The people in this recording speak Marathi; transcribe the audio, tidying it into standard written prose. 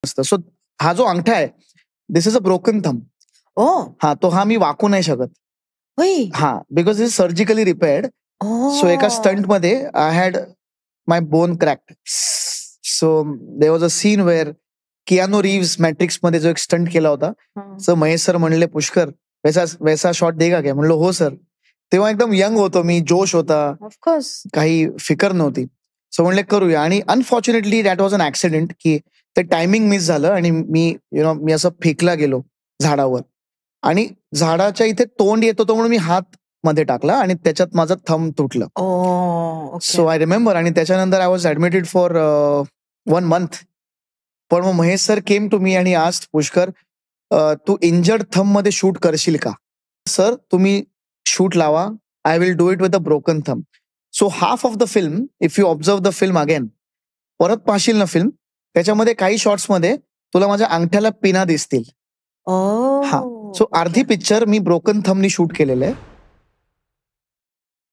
असतं. सो हा जो अंगठा आहे, this is a broken thumb. Oh! हा मी वाकू नाही शकत. होय. Because is surgically repaired. So एका ओह! स्टंटमध्ये I had my bone cracked. So there was a scene where Keanu Reeves मॅट्रिक्समध्ये जो एक स्टंट केला होता. सो महेश सर म्हणले, पुष्कर वैसा शॉट देगा क्या? म्हणलो हो सर. तेव्हा एकदम यंग होतो मी, जोश होता, ऑफकोर्स. काही फिकर नव्हती. सो म्हणले करूया. आणि unfortunately that was an accident की ते टायमिंग मिस झालं आणि मी असं फेकला गेलो झाडावर. आणि झाडाच्या इथे तोंड येत होतं म्हणून मी हात मध्ये टाकला आणि त्याच्यात माझं थंब तुटलं. Oh! So okay. I remember. आणि त्याच्यानंतर I was admitted for 1 month. पण मग Mahesh sir came to me आणि आस्क्ड, पुष्कर तू इंजर्ड थंब मध्ये शूट करशील का? सर तुम्ही शूट लावा. I will do it with a broken thumb. So half of the film, if you observe the film again, परत पाहशील ना फिल्म, त्याच्यामध्ये काही शॉट्समध्ये तुला माझ्या अंगठ्याला पिना दिसतील. ओह! So okay. अर्धी पिक्चर मी ब्रोकन थंबनी शूट केलेलं आहे.